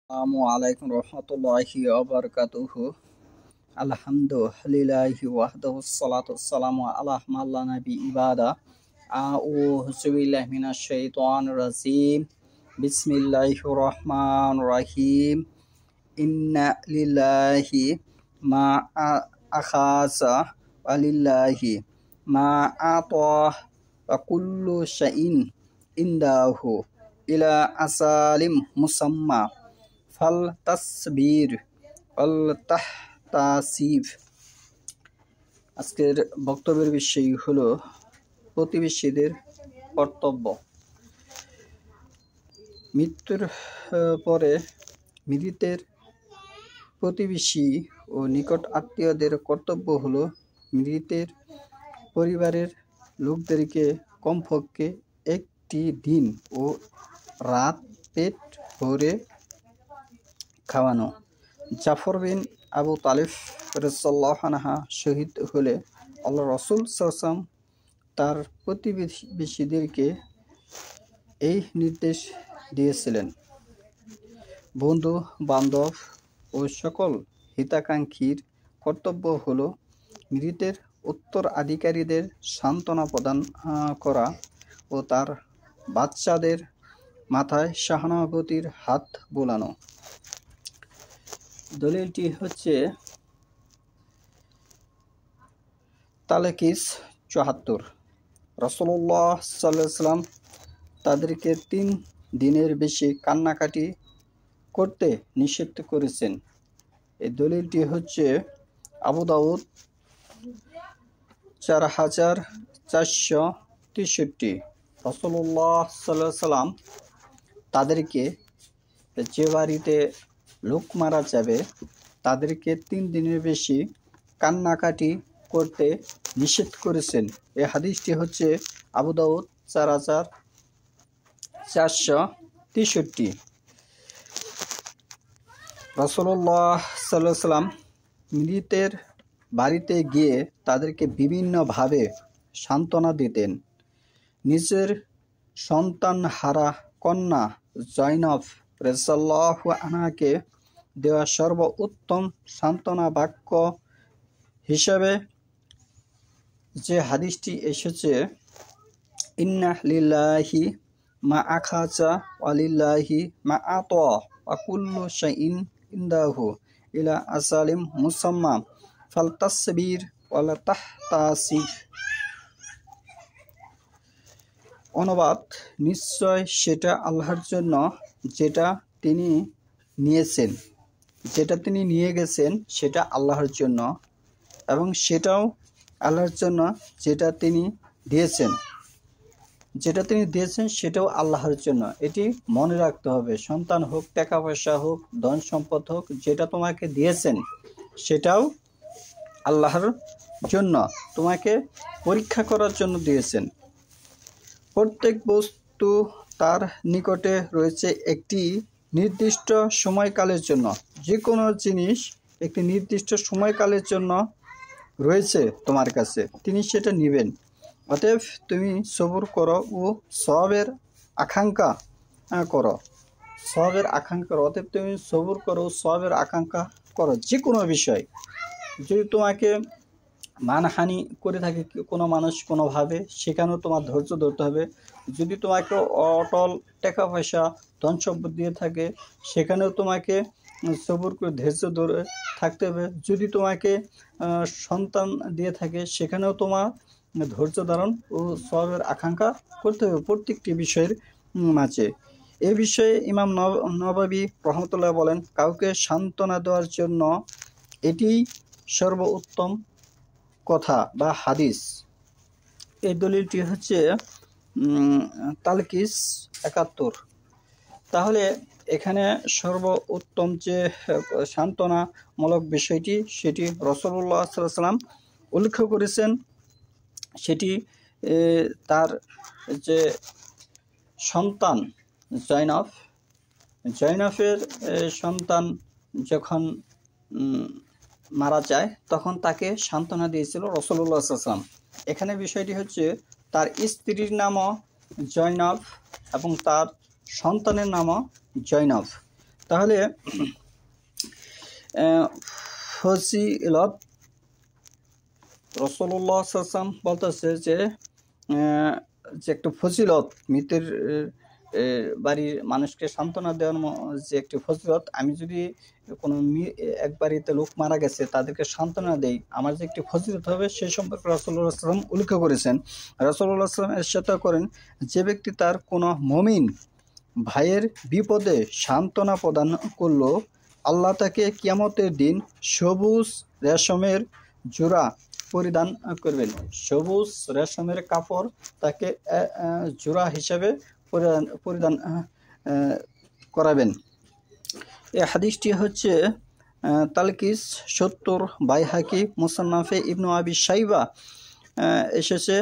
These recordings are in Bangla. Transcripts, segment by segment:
আসসালামু আলাইকুম রহমতুল্লাহি ওয়া বারাকাতুহু। আলহামদুলিল্লাহি ওয়াহদাহু সলাতু ওয়াসসালামু আলা মান লা নাবী ইবাদা। আউযু বিল্লাহি মিনাশ শাইতানির রাজীম। বিসমিল্লাহির রহমানির রহিম। ইন্না লিল্লাহি মা আখাযা ওয়া লিল্লাহি মা আতা ওয়া কুল্লু শাইইন ইনদাহু ইলা আসালিম মুসাম্মা ফাল তাসবির আল তাহতাসিব। আজকের বক্তব্যের বিষয় হলো প্রতিবেশীদের কর্তব্য। মৃত্যুর পরে মৃতের প্রতিবেশী ও নিকট আত্মীয়দের কর্তব্য হলো মৃতের পরিবারের লোকদেরকে কমপক্ষে একটি দিন ও রাত পেট ভরে খাওয়ানো। জাফর বিন আবু তালিব রাদিয়াল্লাহু আনহু শহীদ হলে আল্লাহ রাসূল সাল্লাল্লাহু আলাইহি ওয়াসাল্লাম তার প্রতিবেশীদেরকে এই নির্দেশ দিয়েছিলেন। বন্ধু বান্ধব ও সকল হিতাকাঙ্ক্ষীর কর্তব্য হলো মৃতের উত্তরাধিকারীদের সান্ত্বনা প্রদান করা ও তার বাচ্চাদের মাথায় সহানুভূতির হাত বোলানো। দলিলটি হচ্ছে তালকিস ৭৪। রাসূলুল্লাহ সাল্লাল্লাহু আলাইহি ওয়াসাল্লাম তাদেরকে ৩ দিনের বেশি কান্নাকাটি করতে নিষেধ করেছেন। এই দলিলটি হচ্ছে আবু দাউদ ৪৪৬৩। রাসূলুল্লাহ সাল্লাল্লাহু আলাইহি ওয়াসাল্লাম তাদেরকে যে বাড়িতে লোক মারা যাবে তাদেরকে ৩ দিনের বেশি কান্নাকাটি করতে নিষেধ করেছেন। এই হাদিসটি হচ্ছে আবু দাউদ ৪৪৬৩। রাসূলুল্লাহ সাল্লাল্লাহু আলাইহি ওয়াসাল্লাম মৃতের বাড়িতে গিয়ে তাদেরকে বিভিন্নভাবে সান্ত্বনা দিতেন। নিজের সন্তানহারা কন্যা জয়নব রাদিয়াল্লাহু আনহাকে দেওয়া সর্বোত্তম সান্ত্বনা বাক্য হিসাবে যে হাদিসটি এসেছে, ইন্না লিল্লাহি মা আখাযা ওয়া লিল্লাহি মা আতা ওয়া কুল্লু শাইইন ইনদাহু ইলা আসালিম মুসাম্মা ফাল তাসবির ওয়াল তাহতাসিব। অনুবাদ: নিশ্চয় সেটা আল্লাহর জন্য যেটা তিনি নিয়েছেন, যেটা তিনি নিয়ে গেছেন সেটা আল্লাহর জন্য, এবং সেটাও আল্লাহর জন্য যেটা তিনি দিয়েছেন, যেটা তিনি দিয়েছেন সেটাও আল্লাহর জন্য। এটি মনে রাখতে হবে। সন্তান হোক, টাকা পয়সা হোক, ধন সম্পদ হোক, যেটা তোমাকে দিয়েছেন সেটাও আল্লাহর জন্য, তোমাকে পরীক্ষা করার জন্য দিয়েছেন। প্রত্যেক বস্তু তার নিকটে রয়েছে একটি নির্দিষ্ট সময়কালের জন্য। যে কোনো জিনিস একটি নির্দিষ্ট সময়কালের জন্য রয়েছে তোমার কাছে, তিনি সেটা নেবেন। অতএব তুমি সবর করো ও সওয়াবের আকাঙ্ক্ষা করো। সওয়াবের আকাঙ্ক্ষা করো। অতএব তুমি সবর করো, সওয়াবের আকাঙ্ক্ষা করো যে কোনো বিষয়। যদি তোমাকে মানহানি করে থাকে কোনো মানুষ কোনোভাবে, সেখানেও তোমার ধৈর্য ধরতে হবে। যদি তোমাকে অটল টাকা পয়সা ধন সম্পদ দিয়ে থাকে, সেখানেও তোমাকে সবর করে ধৈর্য ধরে থাকতে হবে। যদি তোমাকে সন্তান দিয়ে থাকে, সেখানেও তোমার ধৈর্য ধারণ ও সওয়াবের আকাঙ্ক্ষা করতে হবে প্রত্যেকটি বিষয়ের মাঝে। এ বিষয়ে ইমাম নববী রহমতুল্লাহ বলেন, কাউকে সান্ত্বনা দেওয়ার জন্য এটি সর্বোত্তম কথা বা হাদিস। এই দলিলটি হচ্ছে তালকিস ৭১। তাহলে এখানে সর্বোত্তম যে সান্ত্বনামূলক বিষয়টি সেটি রাসূলুল্লাহ সাল্লাল্লাহু আলাইহি ওয়াসাল্লাম উল্লেখ করেছেন। সেটি তার যে সন্তান জয়নবের সন্তান যখন মারা যায় তখন তাকে সান্ত্বনা দিয়েছিল রাসূলুল্লাহ সাল্লাল্লাহু আলাইহি ওয়াসাল্লাম। এখানে বিষয়টি হচ্ছে তার স্ত্রীর নামও জয়নব এবং তার সন্তানের নামও জয়নব। তাহলে ফজিলত রাসূলুল্লাহ সাল্লাল্লাহু আলাইহি ওয়াসাল্লাম বলতেছে যে একটা ফজিলত, মৃতের বাড়ির মানুষকে সান্ত্বনা দেওয়ার যে একটি ফজিলত, আমি যদি কোনো এক বাড়িতে লোক মারা গেছে তাদেরকে সান্ত্বনা দেই, আমার যে একটি ফজিলত হবে সেই সম্পর্কে রাসূলুল্লাহ সাল্লাল্লাহু আলাইহি ওয়াসাল্লাম উল্লেখ করেছেন। রাসূলুল্লাহ সাল্লাল্লাহু আলাইহি ওয়াসাল্লাম ইরশাদ করেন, যে ব্যক্তি তার কোনো মুমিন ভাইয়ের বিপদে সান্ত্বনা প্রদান করলো, আল্লাহ তাকে কিয়ামতের দিন সবুজ রেশমের জোড়া পরিধান করবেন। সবুজ রেশমের কাপড় তাকে জোড়া হিসাবে পরিধান করাবেন। এই হাদিসটি হচ্ছে তালকিস ৭০, বাইহাকি, মুসান্নাফে ইবনু আবি শাইবা এসেছে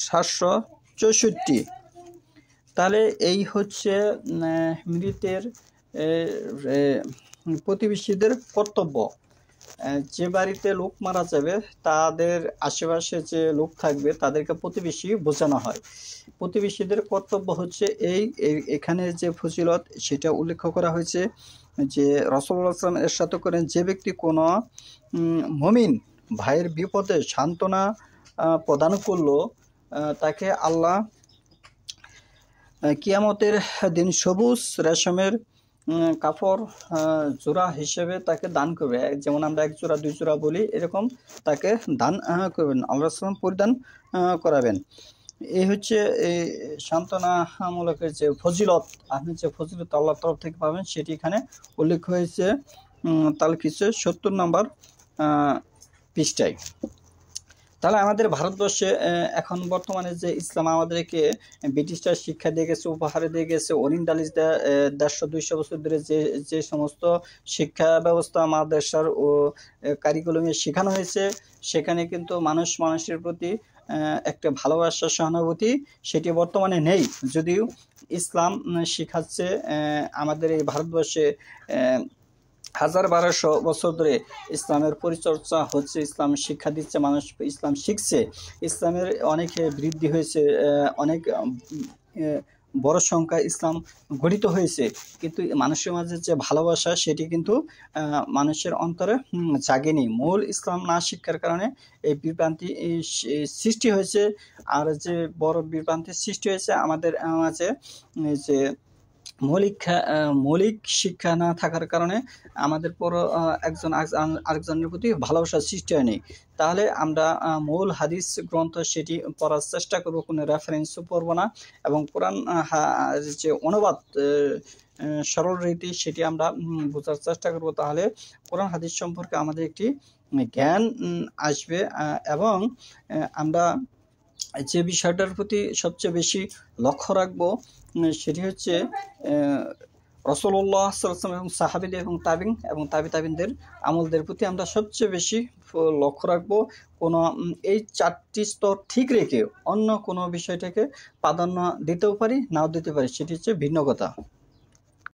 ৭৬৪। তাহলে এই হচ্ছে মৃতের প্রতিবেশীদের কর্তব্য। যে বাড়িতে লোক মারা যাবে তাদের আশেপাশে যে লোক থাকবে তাদেরকে প্রতিবেশী বোঝানো হয়। প্রতিবেশীদের কর্তব্য হচ্ছে এখানে যে ফজিলত সেটা উল্লেখ করা হয়েছে যে রাসূলুল্লাহ সাল্লাল্লাহু আলাইহি ওয়াসাল্লাম ইরশাদ করেন, যে ব্যক্তি কোনো মুমিন ভাইয়ের বিপদে সান্ত্বনা প্রদান করলো, তাকে আল্লাহ কিয়ামতের দিন সবুজ রেশমের কাপড় জোড়া হিসেবে তাকে দান করবে। যেমন আমরা এক জোড়া দুই জোড়া বলি, এরকম তাকে দান করবেন, আল্লাহ সাল্লাম পরিধান করাবেন। এই হচ্ছে এই সান্ত্বনামূলকের যে ফজিলত, আপনি যে ফজিলত আল্লাহর তরফ থেকে পাবেন সেটি এখানে উল্লেখ হয়েছে তালকিসে ৭০ নম্বর পৃষ্ঠায়। তাহলে আমাদের ভারতবর্ষে এখন বর্তমানে যে ইসলাম আমাদেরকে ব্রিটিশরা শিক্ষা দিয়ে গেছে, উপহারে দিয়ে গেছে, ওরিয়েন্টালিস ১৫০-২০০ বছর ধরে যে সমস্ত শিক্ষা ব্যবস্থা মাদ্রাসার ও কারিকুলামে শেখানো হয়েছে, সেখানে কিন্তু মানুষের প্রতি একটা ভালোবাসা, সহানুভূতি সেটি বর্তমানে নেই। যদিও ইসলাম শিখাচ্ছে আমাদের এই ভারতবর্ষে ১,১২০০ বছর ধরে ইসলামের পরিচর্যা হচ্ছে, ইসলাম শিক্ষা দিচ্ছে, মানুষ ইসলাম শিখছে, ইসলামের অনেক বৃদ্ধি হয়েছে, অনেক বড় সংখ্যা ইসলাম গঠিত হয়েছে, কিন্তু মানুষের মাঝে যে ভালোবাসা সেটি কিন্তু মানুষের অন্তরে জাগেনি। মূল ইসলাম না শিক্ষার কারণে এই বিভ্রান্তি সৃষ্টি হয়েছে। আর যে বড় বিভ্রান্তির সৃষ্টি হয়েছে আমাদের মাঝে, যে মৌলিক শিক্ষা না থাকার কারণে আমাদের পর একজন আরেকজনের প্রতি ভালোবাসার সৃষ্টি হয়নি। তাহলে আমরা মূল হাদিস গ্রন্থ সেটি পড়ার চেষ্টা করব, কোনো রেফারেন্সও পড়ব না, এবং কোরআন যে অনুবাদ সরল রীতি সেটি আমরা বোঝার চেষ্টা করব। তাহলে কোরআন হাদিস সম্পর্কে আমাদের একটি জ্ঞান আসবে, এবং আমরা যে বিষয়টার প্রতি সবচেয়ে বেশি লক্ষ্য রাখবো সেটি হচ্ছে রাসূলুল্লাহ সাল্লাল্লাহু আলাইহি ওয়াসাল্লাম এবং সাহাবীদের এবং তাবিনদের আমলদের প্রতি আমরা সবচেয়ে বেশি লক্ষ্য রাখবো। এই ৪টি স্তর ঠিক রেখে অন্য কোনো বিষয়টাকে প্রাধান্য দিতেও পারি, নাও দিতে পারি, সেটি হচ্ছে ভিন্ন কথা।